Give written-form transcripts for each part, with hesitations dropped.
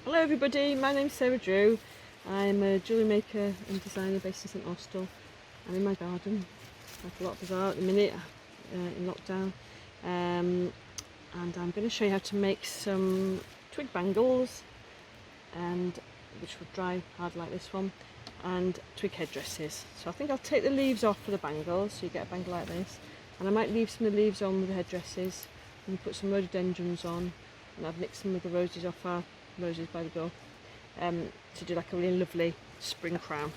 Hello everybody, my name's Sarah Drew. I'm a jewellery maker and designer based in St Austell. I'm in my garden, like a lot of us are at the minute in lockdown, and I'm going to show you how to make some twig bangles, and which will dry hard like this one, and twig headdresses. So I think I'll take the leaves off for the bangles so you get a bangle like this, and I might leave some of the leaves on with the headdresses and put some rhododendrons on, and I've mixed some of the roses off our roses by the door to do like a really lovely spring crown.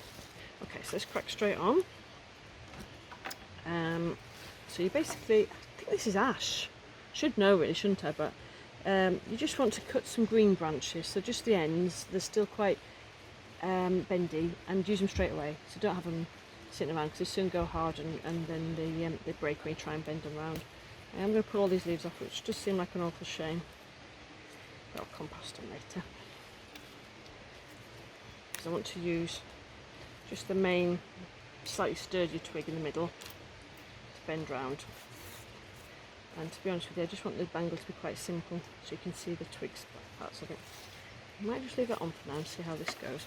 Okay, so let's crack straight on. So you basically, I think this is ash, should know really, shouldn't I, but you just want to cut some green branches, so just the ends, they're still quite bendy, and use them straight away, so don't have them sitting around because they soon go hard and then they break when you try and bend them around. I'm going to put all these leaves off, which just seem like an awful shame. I'll compost them later, because I want to use just the main slightly sturdier twig in the middle to bend round. And to be honest with you, I just want the bangle to be quite simple so you can see the twigs parts of it. I might just leave that on for now and see how this goes.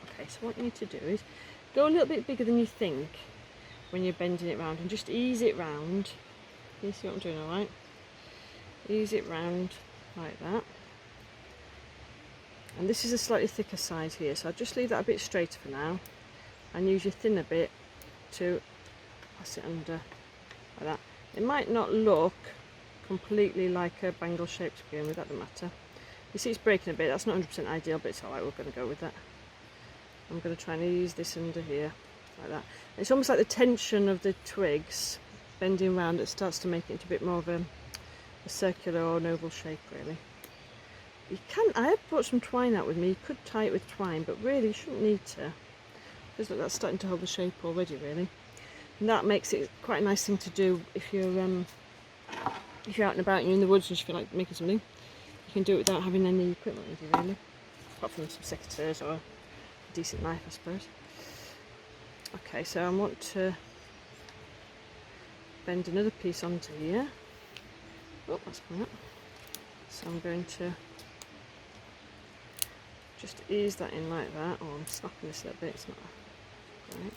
Okay, so what you need to do is go a little bit bigger than you think when you're bending it round, and just ease it round. Can you see what I'm doing? Alright, ease it round like that. And this is a slightly thicker side here, so I'll just leave that a bit straighter for now and use your thinner bit to pass it under like that. It might not look completely like a bangle shape to begin with, that doesn't matter. You see it's breaking a bit, that's not 100% ideal, but it's alright, we're going to go with that. I'm going to try and ease this under here like that. And it's almost like the tension of the twigs bending round that starts to make it into a bit more of a circular or an oval shape really. You can, I have brought some twine out with me, you could tie it with twine, but really you shouldn't need to, because look, that's starting to hold the shape already really. And that makes it quite a nice thing to do if you're out and about and you're in the woods and you feel like making something. You can do it without having any equipment with you really, apart from some secateurs or a decent knife I suppose. Okay, so I want to bend another piece onto here. Oh, that's coming up. So I'm going to just ease that in like that. Oh, I'm snapping this a little bit, it's not great.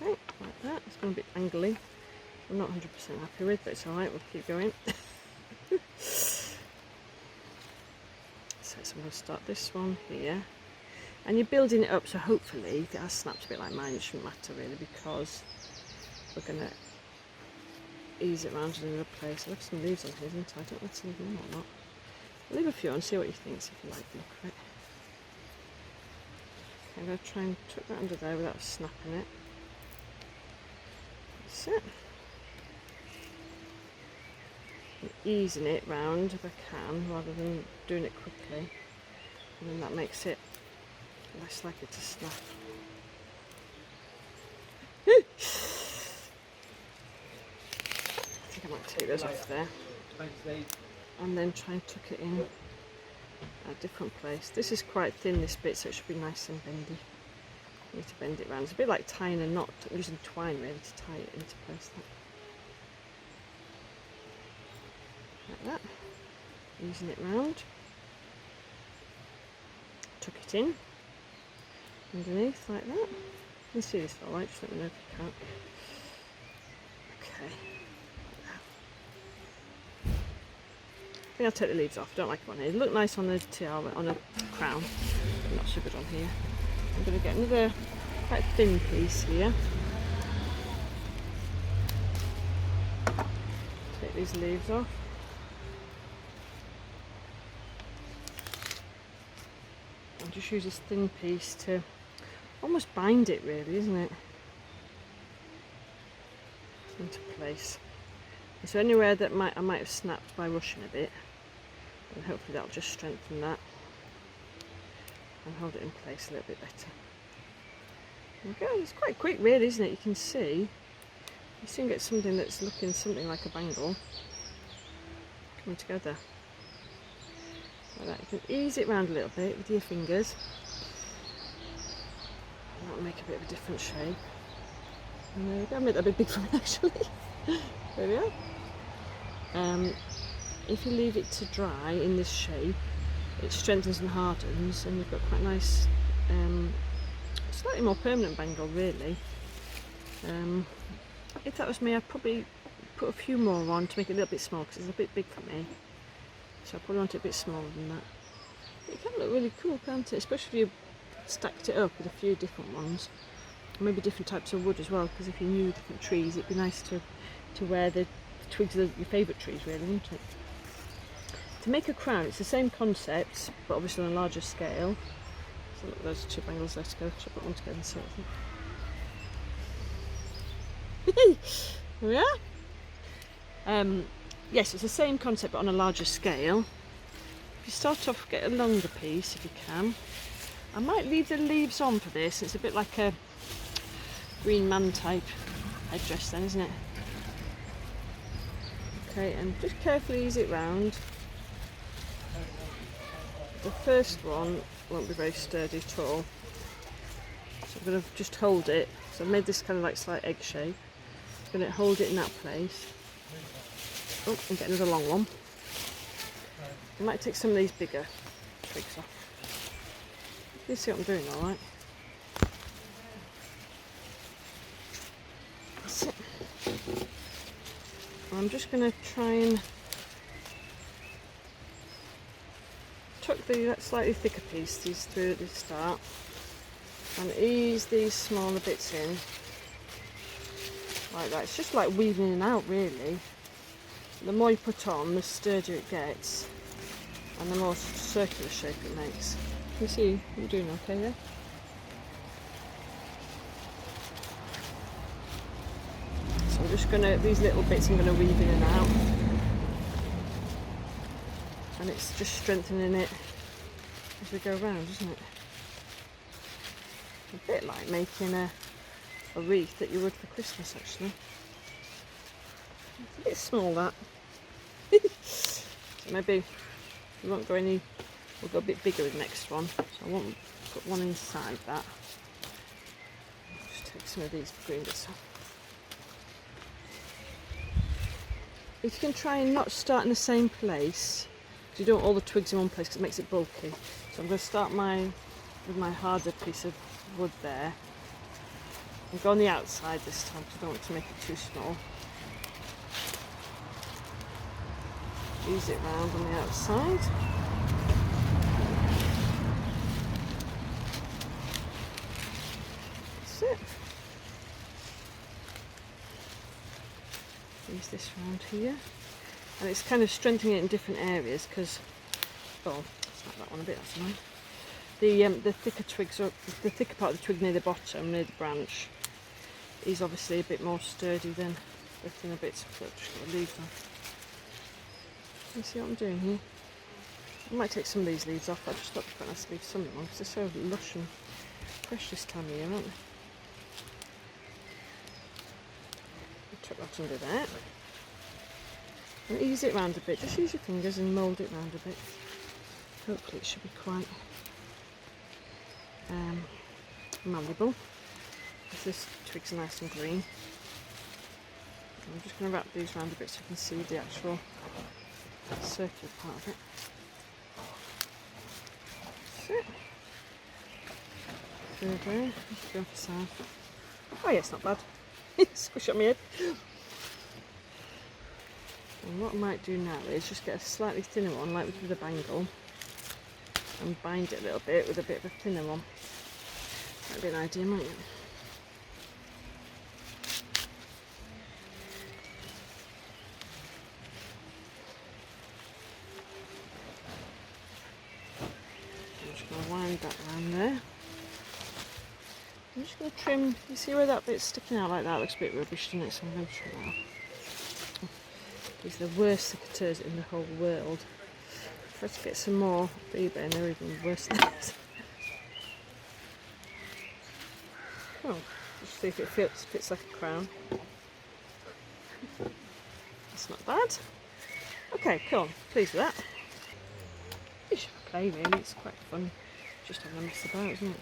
Okay, like that. It's going a bit angly. I'm not 100% happy with, but it's alright, we'll keep going. So I'm going to start this one here. And you're building it up, so hopefully, if it has snapped a bit like mine, it shouldn't matter really, because we're going to ease it around in another place. I left some leaves on here, didn't I? I don't know if to leave them or not. I'll leave a few on, see what you think, see if you like the look of it. Okay, I'm going to try and tuck that under there without snapping it. That's it. And easing it round if I can, rather than doing it quickly. And then that makes it less likely to snap. I think I might take those off there and then try and tuck it in a different place. This is quite thin, this bit, so it should be nice and bendy. You need to bend it around. It's a bit like tying a knot, using twine really to tie it into place. Like that. Using it round. Tuck it in underneath like that. You can see this all right, just let me know if you can't. Okay. I think I'll take the leaves off, I don't like them on here. They look nice on the tiara, on a crown, but not so good on here. I'm going to get another quite thin piece here. Take these leaves off. And just use this thin piece to almost bind it really, isn't it? Into place. And so anywhere that I might have snapped by rushing a bit, and hopefully that'll just strengthen that and hold it in place a little bit better. There we go, it's quite quick really, isn't it? You can see, you soon get something that's looking something like a bangle coming together. Like that. You can ease it around a little bit with your fingers. That'll make a bit of a different shape. And there we go, I made that a bit big for me actually. There we are. If you leave it to dry in this shape, it strengthens and hardens, and you've got quite a nice, slightly more permanent bangle really. If that was me, I'd probably put a few more on to make it a little bit small, because it's a bit big for me. So I probably want it a bit smaller than that. But it can look really cool, can't it? Especially if you stacked it up with a few different ones. Maybe different types of wood as well, because if you knew different trees, it'd be nice to wear the twigs of your favourite trees really, wouldn't it? To make a crown, it's the same concept, but obviously on a larger scale. So look, those are two bangles there to go. Should I put one together and see what I think? Here we are. Yes, it's the same concept but on a larger scale. If you start off, get a longer piece if you can. I might leave the leaves on for this. It's a bit like a Green Man type headdress then, isn't it? Okay, and just carefully ease it round. The first one won't be very sturdy at all. So I'm going to just hold it. So I've made this kind of like slight egg shape. I'm going to hold it in that place. Oh, and get another long one. I might take some of these bigger twigs off. You see what I'm doing, alright? That's it. I'm just going to try and tuck the slightly thicker piece, these through at the start, and ease these smaller bits in like that. It's just like weaving in and out really. The more you put on, the sturdier it gets, and the more circular shape it makes. Can you see you're doing okay there? So I'm just gonna, these little bits I'm gonna weave in and out, and it's just strengthening it as we go around, isn't it? A bit like making a wreath that you would for Christmas actually. It's a bit small that. So maybe we won't go any, we'll go a bit bigger with the next one. So I won't put one inside that. Just take some of these green bits off. If you can try and not start in the same place, because you don't want all the twigs in one place because it makes it bulky. So I'm going to start with my harder piece of wood there. And go on the outside this time because I don't want to make it too small. Ease it round on the outside. That's it. Ease this round here. And it's kind of strengthening it in different areas because, oh, it's like that one a bit, that's annoying. The thicker twigs, or the thicker part of the twig near the bottom, near the branch, is obviously a bit more sturdy than the thinner bits. But just got the leaves on. You see what I'm doing here? I might take some of these leaves off. I just thought it'd be quite nice to leave some on because they're so lush and fresh this time of year, aren't they? Tuck that under there. And ease it round a bit. Just use your fingers and mould it round a bit. Hopefully it should be quite malleable. Because this twig's nice and green. I'm just going to wrap these round a bit so you can see the actual circular part of it. That's it. There. Let's go for side. Oh yeah, it's not bad. Squish up my head. And what I might do now is just get a slightly thinner one, like we did with the bangle, and bind it a little bit with a bit of a thinner one. That'd be an idea, mightn't it? I'm just going to wind that round there. I'm just going to trim, you see where that bit's sticking out like that? Looks a bit rubbish, doesn't it? So I'm going to trim that off. These are the worst secateurs in the whole world. I tried to get some more off eBay and they're even worse than this. Oh, just see if it fits like a crown. That's not bad. Okay, cool. Pleased with that. You should play really, it's quite fun. Just having a mess about, isn't it?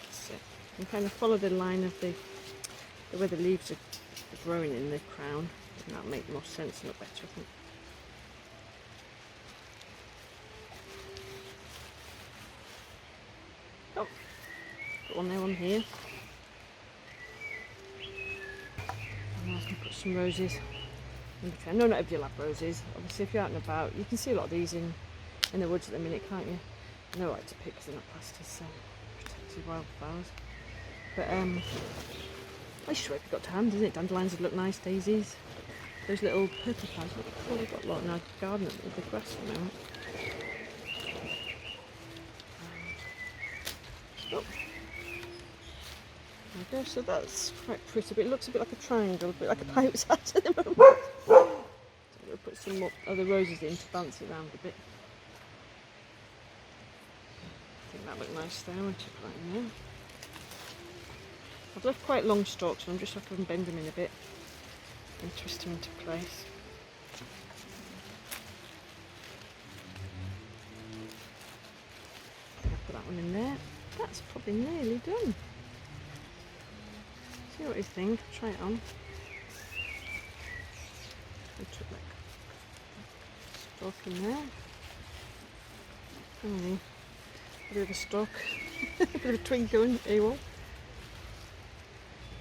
That's it. and kind of follow the line of the where the leaves are growing in the crown, and that'll make more sense and look better, I think. Oh, got one there, one here. And I can put some roses in between. No, not everybody will have roses. Obviously, if you're out and about, you can see a lot of these in the woods at the minute, can't you? And they're right to pick because they're not classed as protected wildflowers. But I just wait if you've got time, doesn't it? Dandelions would look nice, daisies. Those little purple plants, what they call, we've got a lot in our garden with the grass at the moment. Oh. There we go, so that's quite pretty, but it looks a bit like a triangle, a bit like a pirate's hat at the moment. So I'm going to put some more other roses in to bounce it around a bit. I think that looked nice there, won't it? Put that in there. I've left quite long stalks, so I'm just going to bend them in a bit and twist them into place. I'll put that one in there. That's probably nearly done. See what you think. Try it on. Put that stalk in there. Oh, a bit of a stalk, a bit of a twig going AWOL.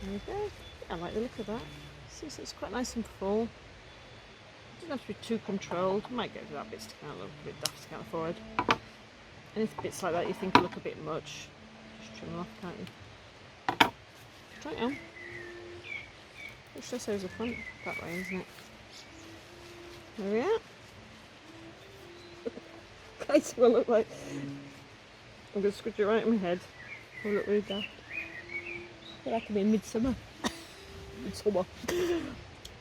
There we go. I like the look of that. See, so it's quite nice and full. It doesn't have to be too controlled. You might get to that bit sticking out, a little bit daft sticking out forward. And if bits like that you think look a bit much, just trim them off, can't you? Try it on. Which should I say is the front? That way, isn't it? There we are. Guys, will look like. I'm going to scratch it right in my head. Will look really daft. I feel like I'm in midsummer. Midsummer.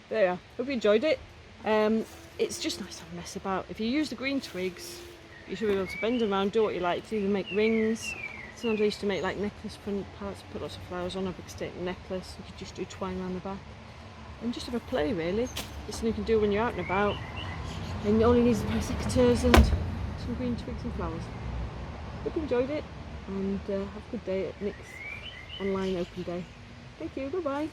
There you are. Hope you enjoyed it. It's just nice to have a mess about. If you use the green twigs, you should be able to bend them around, do what you like. You can even make rings. Sometimes I used to make like necklace front parts, put lots of flowers on a big stick necklace. You could just do twine around the back. And just have a play really. It's something you can do when you're out and about. And you only need a pair of secateurs and some green twigs and flowers. Hope you enjoyed it, and have a good day at Nick's online open day. Thank you, bye bye.